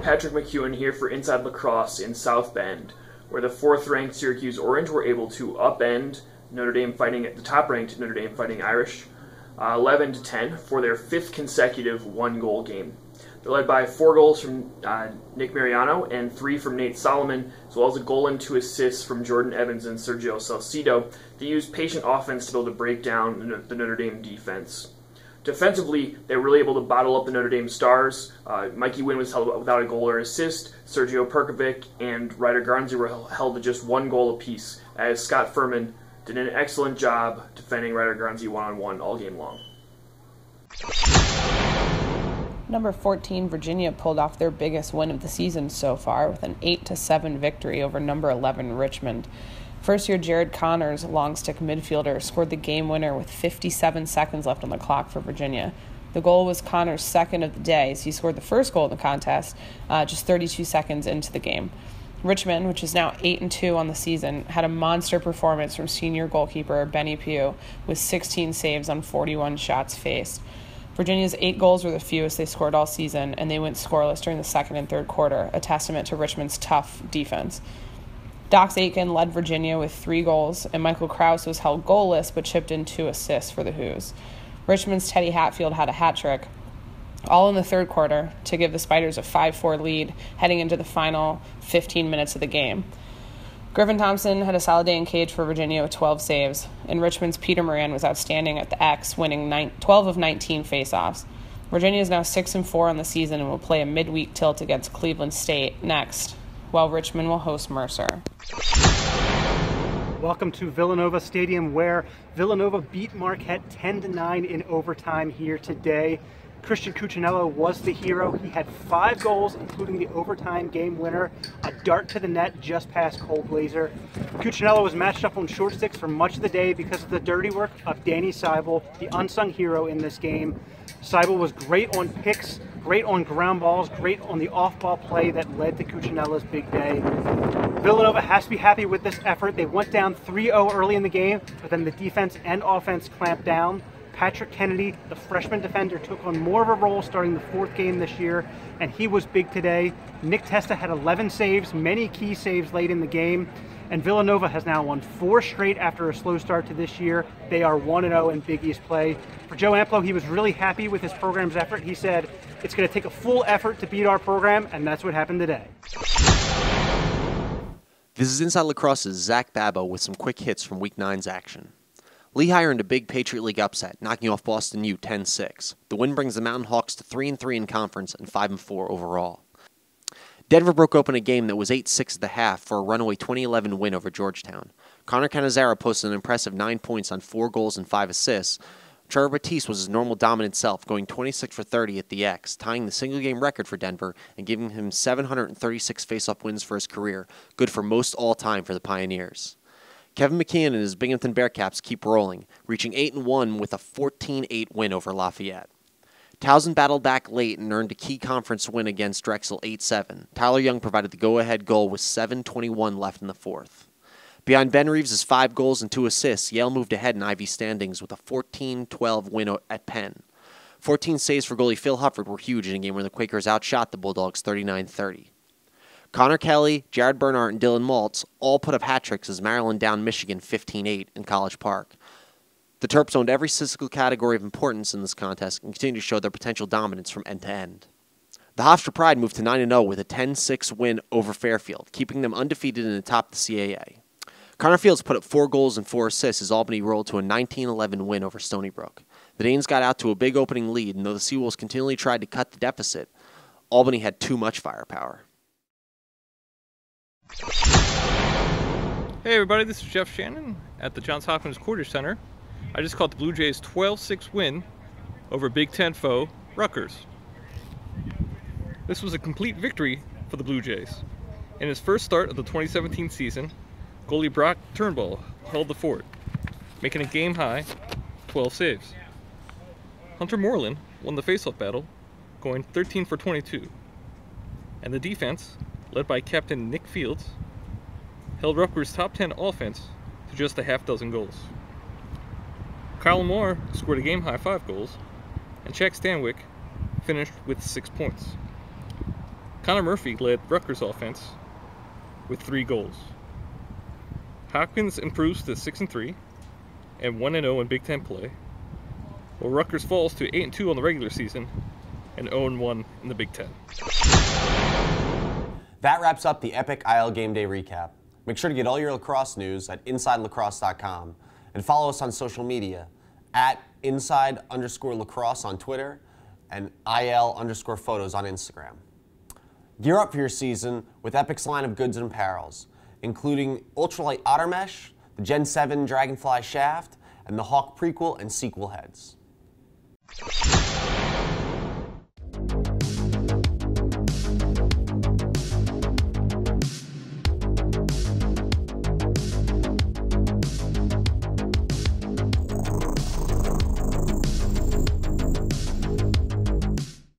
Patrick McEwen here for Inside Lacrosse in South Bend, where the 4th-ranked Syracuse Orange were able to upend Notre Dame Fighting, the top-ranked Notre Dame Fighting Irish, 11-10 for their 5th consecutive one-goal game. They're led by 4 goals from Nick Mariano and 3 from Nate Solomon, as well as a goal and 2 assists from Jordan Evans and Sergio Salcido. They used patient offense to be able to break down the Notre Dame defense. Defensively, they were really able to bottle up the Notre Dame Stars. Mikey Wynn was held without a goal or assist. Sergio Perkovic and Ryder Garnsey were held to just 1 goal apiece, as Scott Furman did an excellent job defending Ryder Garnsey one-on-one all game long. Number 14, Virginia pulled off their biggest win of the season so far with an 8-7 victory over number 11 Richmond. First-year Jared Connors, long-stick midfielder, scored the game winner with 57 seconds left on the clock for Virginia. The goal was Connors' second of the day, as he scored the first goal in the contest just 32 seconds into the game. Richmond, which is now 8-2 on the season, had a monster performance from senior goalkeeper Benny Pugh with 16 saves on 41 shots faced. Virginia's 8 goals were the fewest they scored all season, and they went scoreless during the second and third quarter, a testament to Richmond's tough defense. Dox Aitken led Virginia with 3 goals, and Michael Krause was held goalless but chipped in 2 assists for the Hoos. Richmond's Teddy Hatfield had a hat trick, all in the third quarter, to give the Spiders a 5-4 lead heading into the final 15 minutes of the game. Griffin Thompson had a solid day in cage for Virginia with 12 saves, and Richmond's Peter Moran was outstanding at the X, winning 12 of 19 faceoffs. Virginia is now 6-4 on the season and will play a midweek tilt against Cleveland State next, while Richmond will host Mercer. Welcome to Villanova Stadium, where Villanova beat Marquette 10-9 in overtime here today. Christian Cuccinello was the hero. He had 5 goals, including the overtime game winner, a dart to the net just past Cole Blazer. Cuccinello was matched up on short sticks for much of the day because of the dirty work of Danny Seibel, the unsung hero in this game. Seibel was great on picks, great on ground balls, great on the off-ball play that led to Cuccinello's big day. Villanova has to be happy with this effort. They went down 3-0 early in the game, but then the defense and offense clamped down. Patrick Kennedy, the freshman defender, took on more of a role starting the 4th game this year, and he was big today. Nick Testa had 11 saves, many key saves late in the game, and Villanova has now won 4 straight after a slow start to this year. They are 1-0 in Big East play. For Joe Amplo, he was really happy with his program's effort. He said, "It's going to take a full effort to beat our program," and that's what happened today. This is Inside Lacrosse's Zach Babbo with some quick hits from Week 9's action. Lehigh earned a big Patriot League upset, knocking off Boston U 10-6. The win brings the Mountain Hawks to 3-3 in conference and 5-4 overall. Denver broke open a game that was 8-6 at the half for a runaway 2011 win over Georgetown. Connor Cannizzaro posted an impressive 9 points on 4 goals and 5 assists. Trevor Batiste was his normal dominant self, going 26 for 30 at the X, tying the single-game record for Denver and giving him 736 face-off wins for his career, good for most all-time for the Pioneers. Kevin McKeon and his Binghamton Bearcats keep rolling, reaching 8-1 with a 14-8 win over Lafayette. Towson battled back late and earned a key conference win against Drexel 8-7. Tyler Young provided the go-ahead goal with 7:21 left in the 4th. Behind Ben Reeves' 5 goals and 2 assists, Yale moved ahead in Ivy standings with a 14-12 win at Penn. 14 saves for goalie Phil Hufford were huge in a game where the Quakers outshot the Bulldogs 39-30. Connor Kelly, Jared Bernhardt, and Dylan Maltz all put up hat tricks as Maryland downed Michigan 15-8 in College Park. The Terps owned every statistical category of importance in this contest and continue to show their potential dominance from end to end. The Hofstra Pride moved to 9-0 with a 10-6 win over Fairfield, keeping them undefeated in the top of the CAA. Connor Fields put up 4 goals and 4 assists as Albany rolled to a 19-11 win over Stony Brook. The Danes got out to a big opening lead, and though the Seawolves continually tried to cut the deficit, Albany had too much firepower. Hey everybody, this is Jeff Shannon at the Johns Hopkins Quarter Center. I just caught the Blue Jays' 12-6 win over Big Ten foe, Rutgers. This was a complete victory for the Blue Jays. In his first start of the 2017 season, goalie Brock Turnbull held the fort, making a game-high 12 saves. Hunter Moreland won the faceoff battle, going 13 for 22. And the defense, led by Captain Nick Fields, held Rutgers' top 10 offense to just a half dozen goals. Kyle Moore scored a game-high 5 goals, and Jack Stanwyck finished with 6 points. Connor Murphy led Rutgers offense with 3 goals. Hopkins improves to 6-3 and 1-0 in Big Ten play, while Rutgers falls to 8-2 on the regular season and 0-1 in the Big Ten. That wraps up the Epic IL Game Day recap. Make sure to get all your lacrosse news at InsideLacrosse.com and follow us on social media at Inside_Lacrosse on Twitter and IL_photos on Instagram. Gear up for your season with Epic's line of goods and apparels, including ultralight otter mesh, the Gen 7 Dragonfly shaft, and the Hawk prequel and sequel heads.